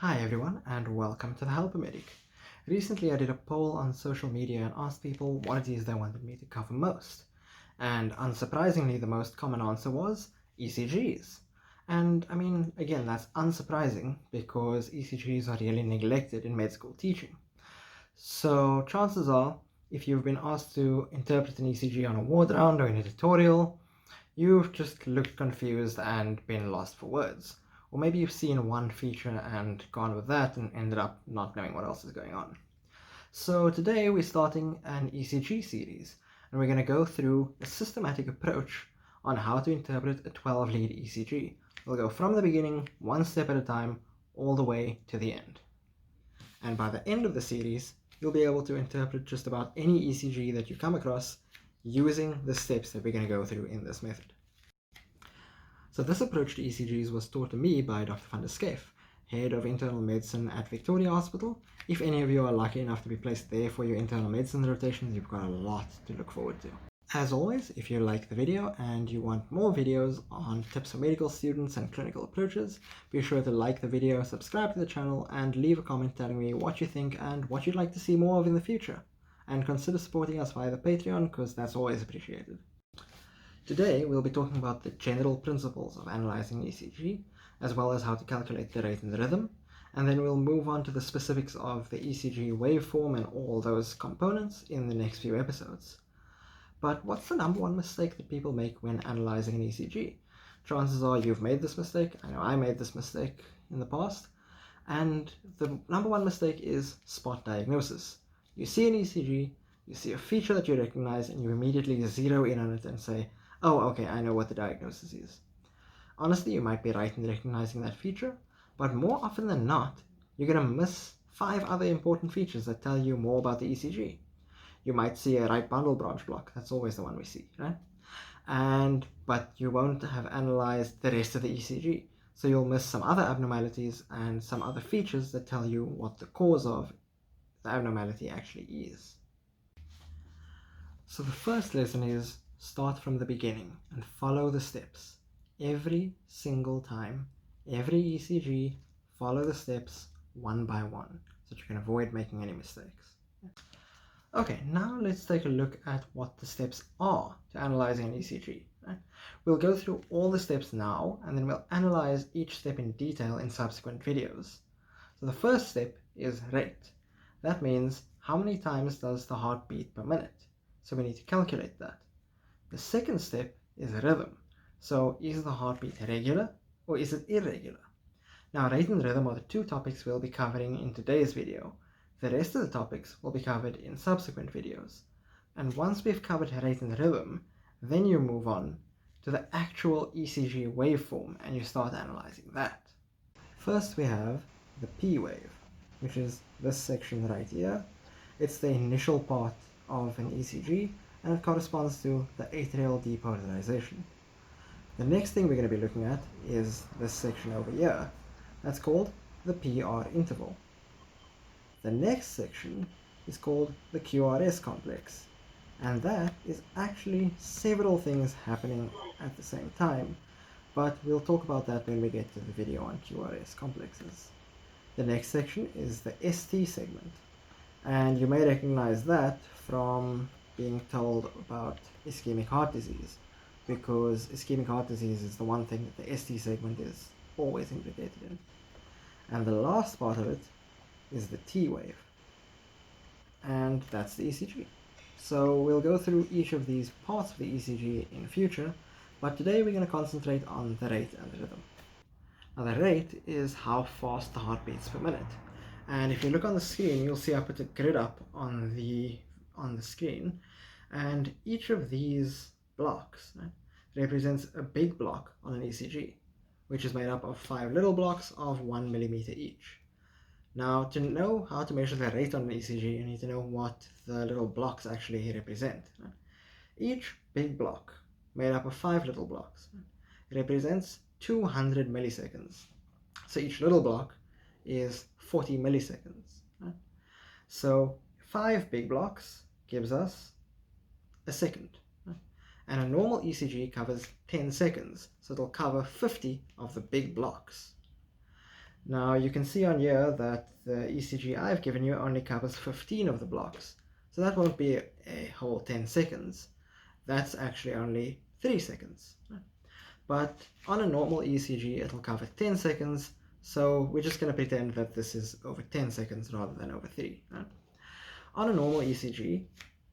Hi everyone and welcome to the Helper Medic. Recently I did a poll on social media and asked people what it is they wanted me to cover most. And unsurprisingly the most common answer was ECGs. And I mean, again, that's unsurprising because ECGs are really neglected in med school teaching. So chances are, if you've been asked to interpret an ECG on a ward round or in a tutorial, you've just looked confused and been lost for words. Or maybe you've seen one feature and gone with that and ended up not knowing what else is going on. So today we're starting an ECG series, and we're going to go through a systematic approach on how to interpret a 12-lead ECG. We'll go from the beginning, one step at a time, all the way to the end. And by the end of the series, you'll be able to interpret just about any ECG that you come across using the steps that we're going to go through in this method. So this approach to ECGs was taught to me by Dr. van der Scheef, Head of Internal Medicine at Victoria Hospital. If any of you are lucky enough to be placed there for your internal medicine rotations, you've got a lot to look forward to. As always, if you like the video and you want more videos on tips for medical students and clinical approaches, be sure to like the video, subscribe to the channel, and leave a comment telling me what you think and what you'd like to see more of in the future. And consider supporting us via the Patreon, because that's always appreciated. Today we'll be talking about the general principles of analyzing ECG, as well as how to calculate the rate and the rhythm, and then we'll move on to the specifics of the ECG waveform and all those components in the next few episodes. But what's the number one mistake that people make when analyzing an ECG? Chances are you've made this mistake. I know I made this mistake in the past. And the number one mistake is spot diagnosis. You see an ECG, you see a feature that you recognize, and you immediately zero in on it and say, oh, okay, I know what the diagnosis is. Honestly, you might be right in recognizing that feature, but more often than not, you're going to miss 5 other important features that tell you more about the ECG. You might see a right bundle branch block. That's always the one we see, right? But you won't have analyzed the rest of the ECG. So you'll miss some other abnormalities and some other features that tell you what the cause of the abnormality actually is. So the first lesson is start from the beginning and follow the steps. Every single time, every ECG, follow the steps one by one so that you can avoid making any mistakes. Okay, now let's take a look at what the steps are to analyzing an ECG. Right? We'll go through all the steps now, and then we'll analyze each step in detail in subsequent videos. So the first step is rate. That means how many times does the heart beat per minute? So we need to calculate that. The second step is rhythm. So is the heartbeat regular or is it irregular? Now rate and rhythm are the 2 topics we'll be covering in today's video. The rest of the topics will be covered in subsequent videos. And once we've covered rate and rhythm, then you move on to the actual ECG waveform and you start analyzing that. First we have the P wave, which is this section right here. It's the initial part of an ECG and it corresponds to the atrial depolarization. The next thing we're going to be looking at is this section over here. That's called the PR interval. The next section is called the QRS complex, and that is actually several things happening at the same time, but we'll talk about that when we get to the video on QRS complexes. The next section is the ST segment, and you may recognize that from being told about ischemic heart disease, because ischemic heart disease is the one thing that the ST segment is always implicated in. And the last part of it is the T wave, and that's the ECG. So we'll go through each of these parts of the ECG in future, but today we're going to concentrate on the rate and the rhythm. Now the rate is how fast the heart beats per minute, and if you look on the screen you'll see I put a grid up on the screen, and each of these blocks, right, represents a big block on an ECG, which is made up of 5 little blocks of 1 millimeter each. Now, to know how to measure the rate on an ECG, you need to know what the little blocks actually represent. Each big block, made up of 5 little blocks, represents 200 milliseconds. So each little block is 40 milliseconds. So 5 big blocks gives us a second. And a normal ECG covers 10 seconds, so it'll cover 50 of the big blocks. Now you can see on here that the ECG I've given you only covers 15 of the blocks. So that won't be a whole 10 seconds. That's actually only 3 seconds. But on a normal ECG, it'll cover 10 seconds. So we're just going to pretend that this is over 10 seconds rather than over 3. On a normal ECG,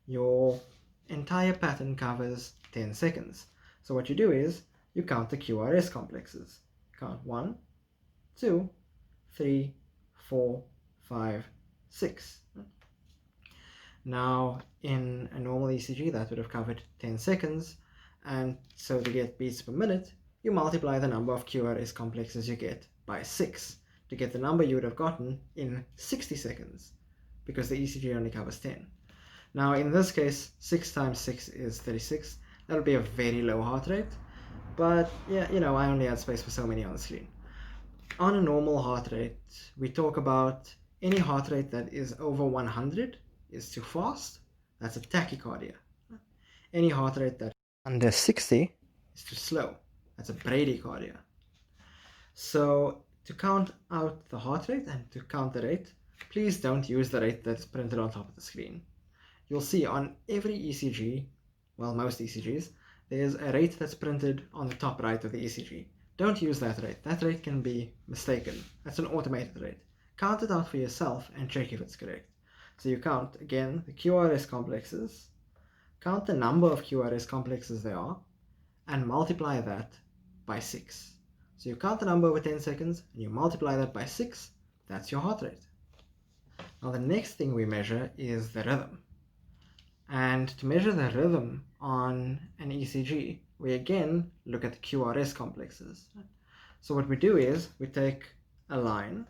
your entire pattern covers 10 seconds. So what you do is you count the QRS complexes. Count 1, 2, 3, 4, 5, 6. Now, in a normal ECG, that would have covered 10 seconds, and so to get beats per minute, you multiply the number of QRS complexes you get by 6 to get the number you would have gotten in 60 seconds, because the ECG only covers 10. Now, in this case, 6 times 6 is 36. That'll be a very low heart rate, but yeah, I only had space for so many on the screen. On a normal heart rate, we talk about any heart rate that is over 100 is too fast. That's a tachycardia. Any heart rate that under 60 is too slow. That's a bradycardia. So to count out the heart rate and to count the rate, please don't use the rate that's printed on top of the screen. You'll see on every ECG, well, most ECGs, there's a rate that's printed on the top right of the ECG. Don't use that rate. That rate can be mistaken. That's an automated rate. Count it out for yourself and check if it's correct. So you count, again, the QRS complexes, count the number of QRS complexes there are, and multiply that by 6. So you count the number over 10 seconds, and you multiply that by 6. That's your heart rate. Now the next thing we measure is the rhythm. And to measure the rhythm on an ECG, we again look at the QRS complexes. So what we do is we take a line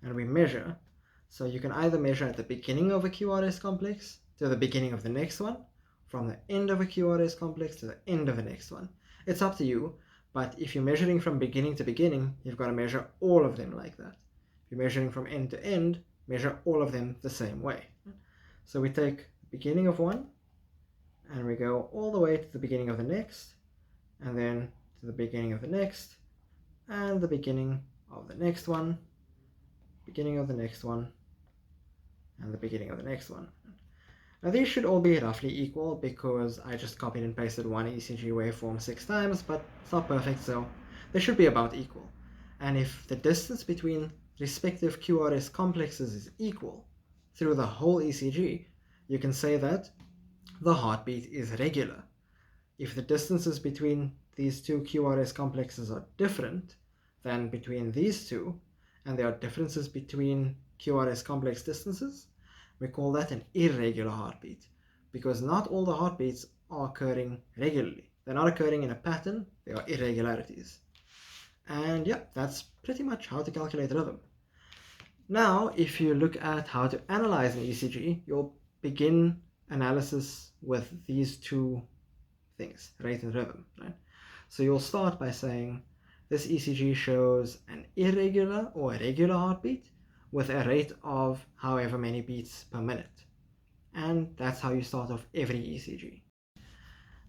and we measure. So you can either measure at the beginning of a QRS complex to the beginning of the next one, from the end of a QRS complex to the end of the next one. It's up to you, but if you're measuring from beginning to beginning, you've got to measure all of them like that. If you're measuring from end to end, measure all of them the same way. So we take the beginning of one, and we go all the way to the beginning of the next, and then to the beginning of the next, and the beginning of the next one, beginning of the next one, and the beginning of the next one. Now these should all be roughly equal because I just copied and pasted one ECG waveform 6 times, but it's not perfect, so they should be about equal. And if the distance between respective QRS complexes is equal through the whole ECG, you can say that the heartbeat is regular. If the distances between these two QRS complexes are different than between these two, and there are differences between QRS complex distances, we call that an irregular heartbeat, because not all the heartbeats are occurring regularly. They're not occurring in a pattern, they are irregularities. And yeah, that's pretty much how to calculate rhythm. Now, if you look at how to analyze an ECG, you'll begin analysis with these two things, rate and rhythm, right? So you'll start by saying this ECG shows an irregular or a regular heartbeat with a rate of however many beats per minute. And that's how you start off every ECG.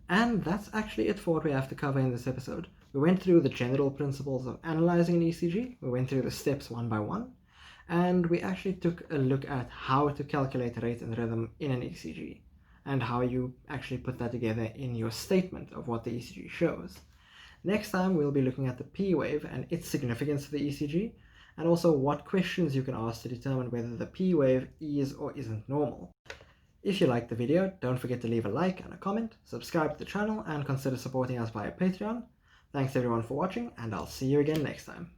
And that's actually it for what we have to cover in this episode. We went through the general principles of analyzing an ECG, we went through the steps one by one, and we actually took a look at how to calculate rate and rhythm in an ECG, and how you actually put that together in your statement of what the ECG shows. Next time we'll be looking at the P wave and its significance to the ECG, and also what questions you can ask to determine whether the P wave is or isn't normal. If you liked the video, don't forget to leave a like and a comment, subscribe to the channel, and consider supporting us via Patreon. Thanks everyone for watching, and I'll see you again next time.